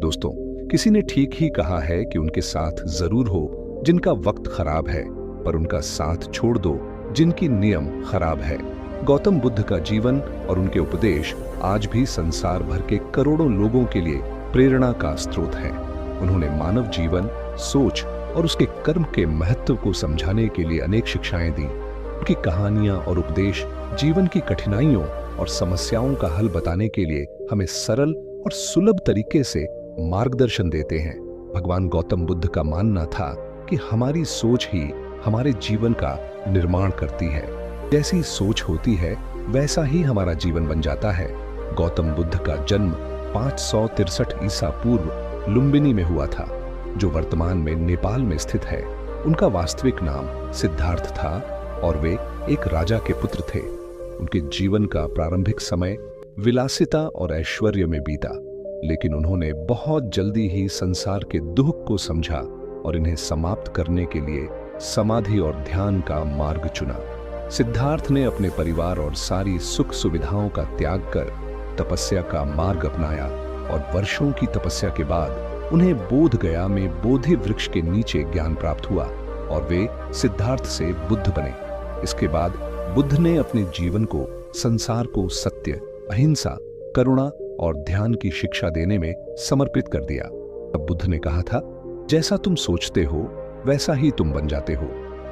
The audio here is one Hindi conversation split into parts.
दोस्तों, किसी ने ठीक ही कहा है कि उनके साथ जरूर हो जिनका वक्त खराब है, पर उनका साथ छोड़ दो जिनकी नियम खराब है। गौतम बुद्ध का जीवन और उनके उपदेश आज भी संसार भर के करोड़ों लोगों के लिए प्रेरणा का स्रोत है। उन्होंने मानव जीवन, सोच और उसके कर्म के महत्व को समझाने के लिए अनेक शिक्षाएं दी। उनकी कहानियां और उपदेश जीवन की कठिनाइयों और समस्याओं का हल बताने के लिए हमें सरल और सुलभ तरीके से मार्गदर्शन देते हैं। भगवान गौतम बुद्ध का मानना था कि हमारी सोच ही हमारे जीवन का निर्माण करती है। जैसी सोच होती है वैसा ही हमारा जीवन बन जाता है। गौतम बुद्ध का जन्म 563 ईसा पूर्व लुम्बिनी में हुआ था, जो वर्तमान में नेपाल में स्थित है। उनका वास्तविक नाम सिद्धार्थ था और वे एक राजा के पुत्र थे। उनके जीवन का प्रारंभिक समय विलासिता और ऐश्वर्य में बीता, लेकिन उन्होंने बहुत जल्दी ही संसार के दुख को समझा और इन्हें समाप्त करने के लिए समाधि और ध्यान का मार्ग चुना। सिद्धार्थ ने अपने परिवार और सारी सुख सुविधाओं का त्याग कर तपस्या का मार्ग अपनाया और वर्षों की तपस्या के बाद उन्हें बोध गया में बोधि वृक्ष के नीचे ज्ञान प्राप्त हुआ और वे सिद्धार्थ से बुद्ध बने। इसके बाद बुद्ध ने अपने जीवन को संसार को सत्य, अहिंसा, करुणा और ध्यान की शिक्षा देने में समर्पित कर दिया। तब बुद्ध ने कहा था, जैसा तुम सोचते हो वैसा ही तुम बन जाते हो।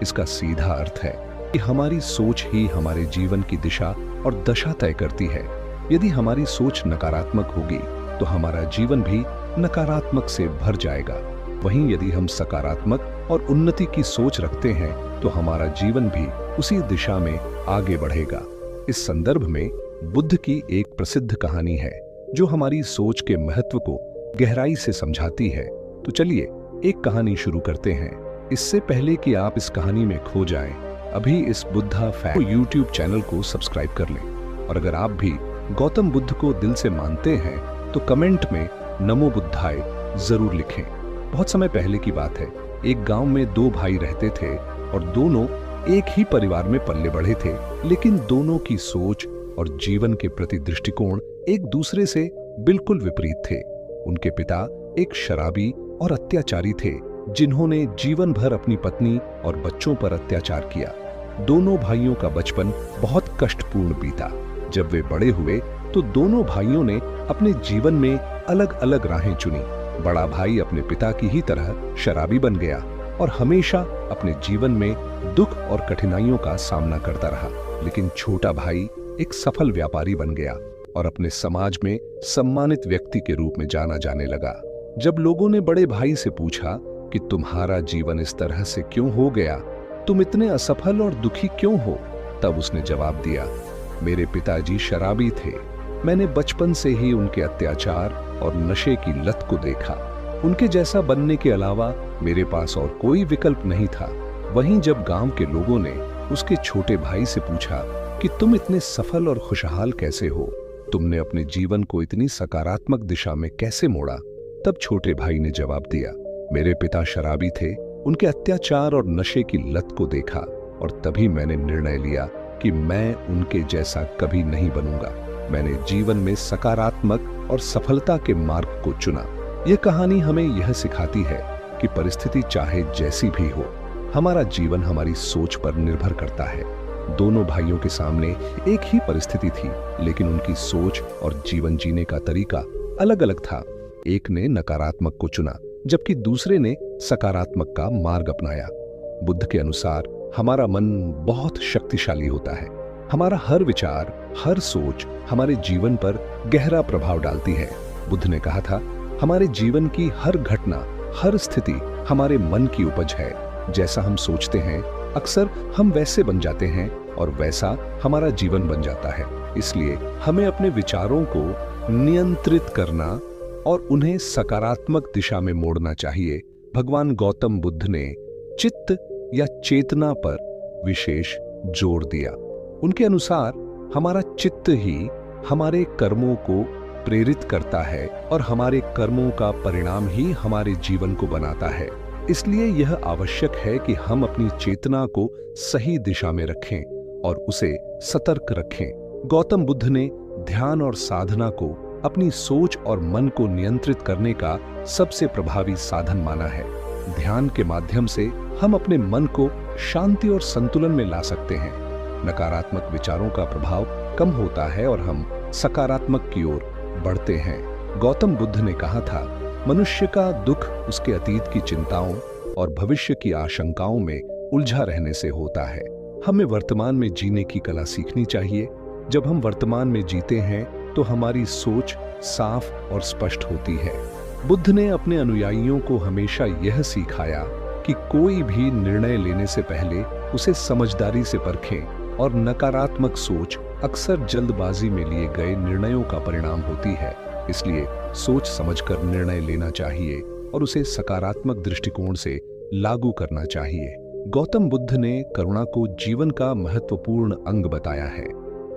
इसका सीधा अर्थ है कि हमारी सोच ही हमारे जीवन की दिशा और दशा तय करती है। यदि हमारी सोच नकारात्मक होगी तो हमारा जीवन भी नकारात्मक से भर जाएगा। वहीं यदि हम सकारात्मक और उन्नति की सोच रखते हैं तो हमारा जीवन भी उसी दिशा में आगे बढ़ेगा। इस संदर्भ में बुद्ध की एक प्रसिद्ध कहानी है जो हमारी सोच के महत्व को गहराई से समझाती है। तो चलिए एक कहानी शुरू करते हैं। इससे पहले कि आप इस कहानी में खो जाएं, अभी इस बुद्धा फैक्ट यूट्यूब चैनल को सब्सक्राइब कर लें। और अगर आप भी गौतम बुद्ध को दिल से मानते हैं तो कमेंट में नमो बुद्धाय जरूर लिखें। बहुत समय पहले की बात है। एक गांव में दो भाई रहते थे और दोनों एक ही परिवार में पले बढ़े थे, लेकिन दोनों की सोच और जीवन के प्रति दृष्टिकोण एक दूसरे से बिल्कुल विपरीत थे। उनके पिता एक शराबी और अत्याचारी थे, जिन्होंने जीवन भर अपनी पत्नी और बच्चों पर अत्याचार किया। दोनों भाइयों का बचपन बहुत कष्टपूर्ण बीता। जब वे बड़े हुए तो दोनों भाइयों ने अपने जीवन में अलग अलग राहें चुनी। बड़ा भाई अपने पिता की ही तरह शराबी बन गया और हमेशा अपने जीवन में दुख और कठिनाइयों का सामना करता रहा। लेकिन छोटा भाई एक सफल व्यापारी बन गया और अपने समाज में सम्मानित व्यक्ति के रूप में जाना जाने लगा। जब लोगों ने बड़े भाई से पूछा कि तुम्हारा जीवन इस तरह से क्यों हो गया, तुम इतने असफल और दुखी क्यों हो, तब उसने जवाब दिया, मेरे पिताजी शराबी थे। मैंने बचपन से ही उनके अत्याचार और नशे की लत को देखा। उनके जैसा बनने के अलावा मेरे पास और कोई विकल्प नहीं था। वहीं जब गांव के लोगों ने उसके छोटे भाई से पूछा कि तुम इतने सफल और खुशहाल कैसे हो, तुमने अपने जीवन को इतनी सकारात्मक दिशा में कैसे मोड़ा, तब छोटे भाई ने जवाब दिया, मेरे पिता शराबी थे, उनके अत्याचार और नशे की लत को देखा और तभी मैंने निर्णय लिया कि मैं उनके जैसा कभी नहीं बनूंगा। मैंने जीवन में सकारात्मक और सफलता के मार्ग को चुना। यह कहानी हमें यह सिखाती है कि परिस्थिति चाहे जैसी भी हो, हमारा जीवन हमारी सोच पर निर्भर करता है। दोनों भाइयों के सामने एक ही परिस्थिति थी, लेकिन उनकी सोच और जीवन जीने का तरीका अलग अलग था। एक ने नकारात्मक को चुना जबकि दूसरे ने सकारात्मक का मार्ग अपनाया। बुद्ध के अनुसार हमारा मन बहुत शक्तिशाली होता है। हमारा हर विचार, हर सोच हमारे जीवन पर गहरा प्रभाव डालती है। बुद्ध ने कहा था, हमारे जीवन की हर घटना, हर स्थिति हमारे मन की उपज है। जैसा हम सोचते हैं अक्सर हम वैसे बन जाते हैं और वैसा हमारा जीवन बन जाता है। इसलिए हमें अपने विचारों को नियंत्रित करना और उन्हें सकारात्मक दिशा में मोड़ना चाहिए। भगवान गौतम बुद्ध ने चित्त या चेतना पर विशेष जोर दिया। उनके अनुसार हमारा चित्त ही हमारे कर्मों को प्रेरित करता है और हमारे कर्मों का परिणाम ही हमारे जीवन को बनाता है। इसलिए यह आवश्यक है कि हम अपनी चेतना को सही दिशा में रखें और उसे सतर्क रखें। गौतम बुद्ध ने ध्यान और साधना को अपनी सोच और मन को नियंत्रित करने का सबसे प्रभावी साधन माना है। ध्यान के माध्यम से हम अपने मन को शांति और संतुलन में ला सकते हैं। नकारात्मक विचारों का प्रभाव कम होता है और हम सकारात्मक की ओर बढ़ते हैं। गौतम बुद्ध ने कहा था, मनुष्य का दुख उसके अतीत की चिंताओं और भविष्य की आशंकाओं में उलझा रहने से होता है। हमें वर्तमान में जीने की कला सीखनी चाहिए। जब हम वर्तमान में जीते हैं तो हमारी सोच साफ और स्पष्ट होती है। बुद्ध ने अपने अनुयायियों को हमेशा यह सिखाया कि कोई भी निर्णय लेने से पहले उसे समझदारी से परखें और नकारात्मक सोच अक्सर जल्दबाजी में लिए गए निर्णयों का परिणाम होती है। इसलिए सोच समझकर निर्णय लेना चाहिए और उसे सकारात्मक दृष्टिकोण से लागू करना चाहिए। गौतम बुद्ध ने करुणा को जीवन का महत्वपूर्ण अंग बताया है।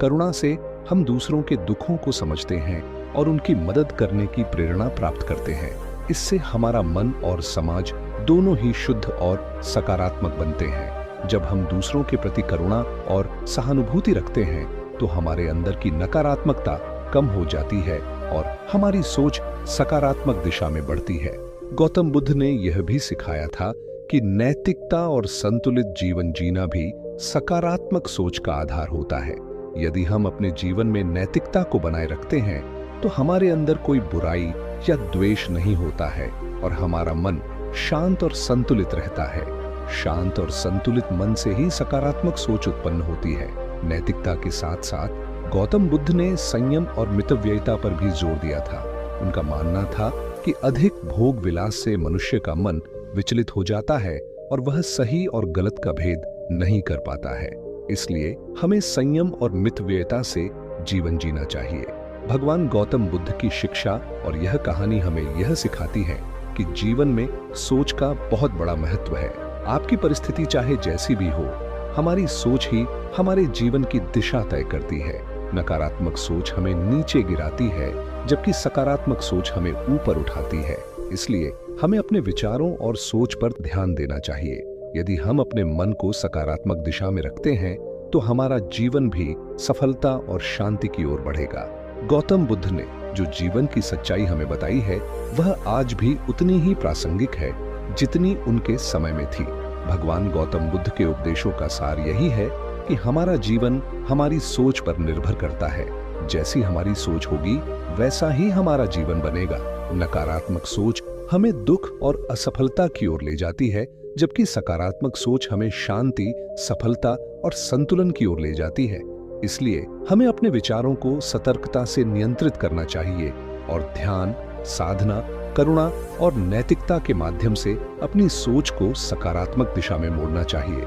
करुणा से हम दूसरों के दुखों को समझते हैं और उनकी मदद करने की प्रेरणा प्राप्त करते हैं। इससे हमारा मन और समाज दोनों ही शुद्ध और सकारात्मक बनते हैं। जब हम दूसरों के प्रति करुणा और सहानुभूति रखते हैं तो हमारे अंदर की नकारात्मकता कम हो जाती है और हमारी सोच सकारात्मक दिशा में बढ़ती है। गौतम बुद्ध ने यह भी सिखाया था कि नैतिकता और संतुलित जीवन जीना भी सकारात्मक सोच का आधार होता है। यदि हम अपने जीवन में नैतिकता को बनाए रखते हैं तो हमारे अंदर कोई बुराई या द्वेष नहीं होता है और हमारा मन शांत और संतुलित रहता है। शांत और संतुलित मन से ही सकारात्मक सोच उत्पन्न होती है। नैतिकता के साथ साथ गौतम बुद्ध ने संयम और मितव्ययिता पर भी जोर दिया था। उनका मानना था कि अधिक भोग विलास से मनुष्य का मन विचलित हो जाता है और वह सही और गलत का भेद नहीं कर पाता है। इसलिए हमें संयम और मितव्ययिता से जीवन जीना चाहिए। भगवान गौतम बुद्ध की शिक्षा और यह कहानी हमें यह सिखाती है कि जीवन में सोच का बहुत बड़ा महत्व है। आपकी परिस्थिति चाहे जैसी भी हो, हमारी सोच ही हमारे जीवन की दिशा तय करती है। नकारात्मक सोच हमें नीचे गिराती है जबकि सकारात्मक सोच हमें ऊपर उठाती है। इसलिए हमें अपने विचारों और सोच पर ध्यान देना चाहिए। यदि हम अपने मन को सकारात्मक दिशा में रखते हैं तो हमारा जीवन भी सफलता और शांति की ओर बढ़ेगा। गौतम बुद्ध ने जो जीवन की सच्चाई हमें बताई है वह आज भी उतनी ही प्रासंगिक है जितनी उनके समय में थी। भगवान गौतम बुद्ध के उपदेशों का सार यही है कि हमारा जीवन हमारी सोच पर निर्भर करता है। जैसी हमारी सोच होगी वैसा ही हमारा जीवन बनेगा। नकारात्मक सोच हमें दुख और असफलता की ओर ले जाती है जबकि सकारात्मक सोच हमें शांति, सफलता और संतुलन की ओर ले जाती है। इसलिए हमें अपने विचारों को सतर्कता से नियंत्रित करना चाहिए और ध्यान, साधना, करुणा और नैतिकता के माध्यम से अपनी सोच को सकारात्मक दिशा में मोड़ना चाहिए।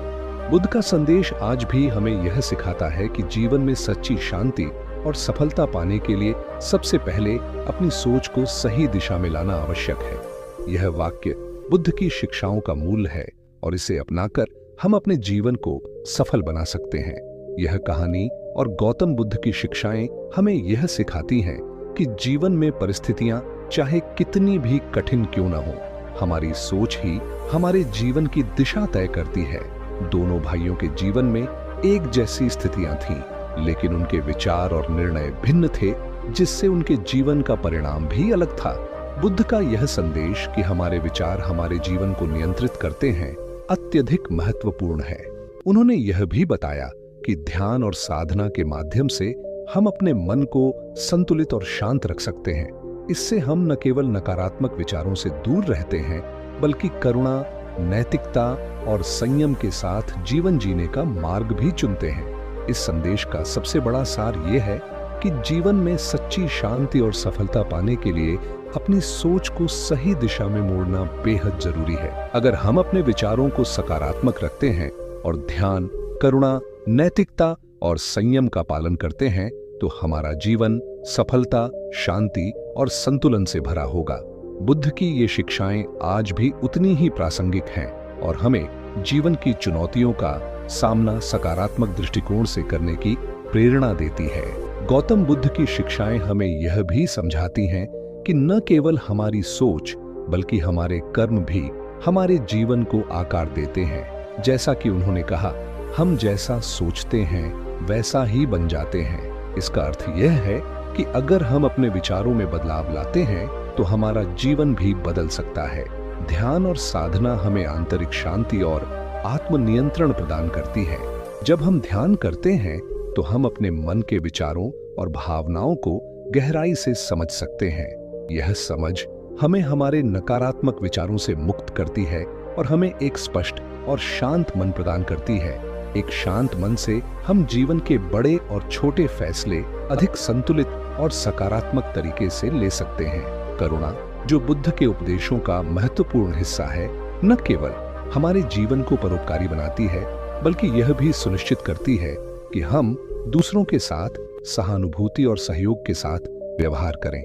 बुद्ध का संदेश आज भी हमें यह सिखाता है कि जीवन में सच्ची शांति और सफलता पाने के लिए सबसे पहले अपनी सोच को सही दिशा में लाना आवश्यक है। यह वाक्य बुद्ध की शिक्षाओं का मूल है और इसे अपनाकर हम अपने जीवन को सफल बना सकते हैं। यह कहानी और गौतम बुद्ध की शिक्षाएं हमें यह सिखाती हैं कि जीवन में परिस्थितियां चाहे कितनी भी कठिन क्यों न हो, हमारी सोच ही हमारे जीवन की दिशा तय करती है। दोनों भाइयों के जीवन में एक जैसी स्थितियां थीं, लेकिन उनके विचार और निर्णय भिन्न थे, जिससे उनके जीवन का परिणाम भी अलग था। बुद्ध का यह संदेश कि हमारे विचार हमारे जीवन को नियंत्रित करते हैं अत्यधिक महत्वपूर्ण है। उन्होंने यह भी बताया कि ध्यान और साधना के माध्यम से हम अपने मन को संतुलित और शांत रख सकते हैं। इससे हम न केवल नकारात्मक विचारों से दूर रहते हैं बल्कि करुणा, नैतिकता और संयम के साथ जीवन जीने का मार्ग भी चुनते हैं। इस संदेश का सबसे बड़ा सार यह है कि जीवन में सच्ची शांति और सफलता पाने के लिए अपनी सोच को सही दिशा में मोड़ना बेहद जरूरी है। अगर हम अपने विचारों को सकारात्मक रखते हैं और ध्यान, करुणा, नैतिकता और संयम का पालन करते हैं तो हमारा जीवन सफलता, शांति और संतुलन से भरा होगा। बुद्ध की ये शिक्षाएं आज भी उतनी ही प्रासंगिक हैं और हमें जीवन की चुनौतियों का सामना सकारात्मक दृष्टिकोण से करने की प्रेरणा देती है। गौतम बुद्ध की शिक्षाएं हमें यह भी समझाती हैं कि न केवल हमारी सोच बल्कि हमारे कर्म भी हमारे जीवन को आकार देते हैं। जैसा कि उन्होंने कहा, हम जैसा सोचते हैं वैसा ही बन जाते हैं। इसका अर्थ यह है कि अगर हम अपने विचारों में बदलाव लाते हैं तो हमारा जीवन भी बदल सकता है। ध्यान और साधना हमें आंतरिक शांति और आत्मनियंत्रण प्रदान करती है। जब हम ध्यान करते हैं तो हम अपने मन के विचारों और भावनाओं को गहराई से समझ सकते हैं। यह समझ हमें हमारे नकारात्मक विचारों से मुक्त करती है और हमें एक स्पष्ट और शांत मन प्रदान करती है। एक शांत मन से हम जीवन के बड़े और छोटे फैसले अधिक संतुलित और सकारात्मक तरीके से ले सकते हैं। करुणा, जो बुद्ध के उपदेशों का महत्वपूर्ण हिस्सा है, न केवल हमारे जीवन को परोपकारी बनाती है बल्कि यह भी सुनिश्चित करती है कि हम दूसरों के साथ सहानुभूति और सहयोग के साथ व्यवहार करें।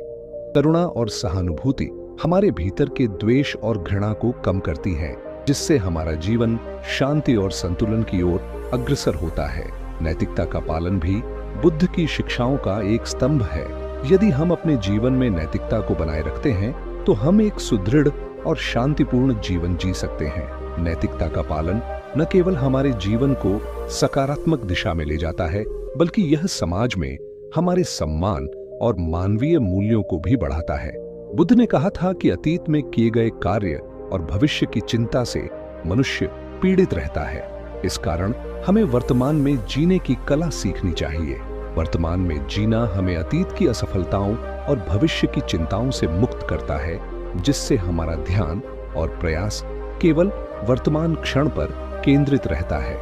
करुणा और सहानुभूति हमारे भीतर के द्वेष और घृणा को कम करती है, जिससे हमारा जीवन शांति और संतुलन की ओर अग्रसर होता है। नैतिकता का पालन भी बुद्ध की शिक्षाओं का एक स्तंभ है। यदि हम अपने जीवन में नैतिकता को बनाए रखते हैं तो हम एक सुदृढ़ और शांतिपूर्ण जीवन जी सकते हैं। नैतिकता का पालन न केवल हमारे जीवन को सकारात्मक दिशा में ले जाता है बल्कि यह समाज में हमारे सम्मान और मानवीय मूल्यों को भी बढ़ाता है। बुद्ध ने कहा था कि अतीत में किए गए कार्य और भविष्य की चिंता से मनुष्य पीड़ित रहता है। इस कारण हमें वर्तमान में जीने की कला सीखनी चाहिए। वर्तमान में जीना हमें अतीत की असफलताओं और भविष्य की चिंताओं से मुक्त करता है, जिससे हमारा ध्यान और प्रयास केवल वर्तमान क्षण पर केंद्रित रहता है।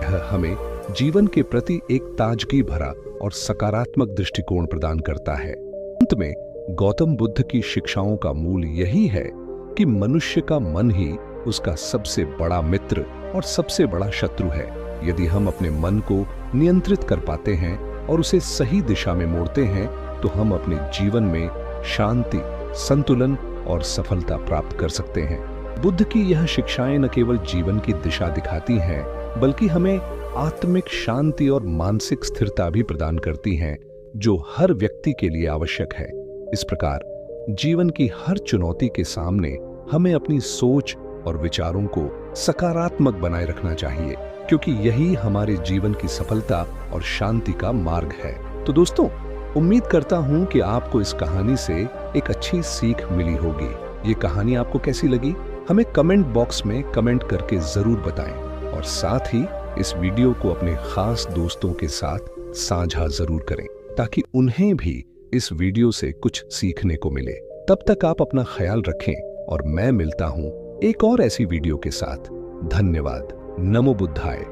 यह हमें जीवन के प्रति एक ताजगी भरा और सकारात्मक दृष्टिकोण प्रदान करता है। अंत में गौतम बुद्ध की शिक्षाओं का मूल यही है कि मनुष्य का मन ही उसका सबसे बड़ा मित्र और सबसे बड़ा शत्रु है। यदि हम अपने मन को नियंत्रित कर पाते हैं और उसे सही दिशा में मोड़ते हैं तो हम अपने जीवन में शांति, संतुलन और सफलता प्राप्त कर सकते हैं। बुद्ध की यह शिक्षाएं न केवल जीवन की दिशा दिखाती हैं बल्कि हमें आत्मिक शांति और मानसिक स्थिरता भी प्रदान करती हैं, जो हर व्यक्ति के लिए आवश्यक है। इस प्रकार जीवन की हर चुनौती के सामने हमें अपनी सोच और विचारों को सकारात्मक बनाए रखना चाहिए, क्योंकि यही हमारे जीवन की सफलता और शांति का मार्ग है। तो दोस्तों, उम्मीद करता हूं कि आपको इस कहानी से एक अच्छी सीख मिली होगी। ये कहानी आपको कैसी लगी हमें कमेंट बॉक्स में कमेंट करके जरूर बताएं और साथ ही इस वीडियो को अपने खास दोस्तों के साथ साझा जरूर करें ताकि उन्हें भी इस वीडियो से कुछ सीखने को मिले। तब तक आप अपना ख्याल रखें और मैं मिलता हूं एक और ऐसी वीडियो के साथ। धन्यवाद। नमो बुद्धाय।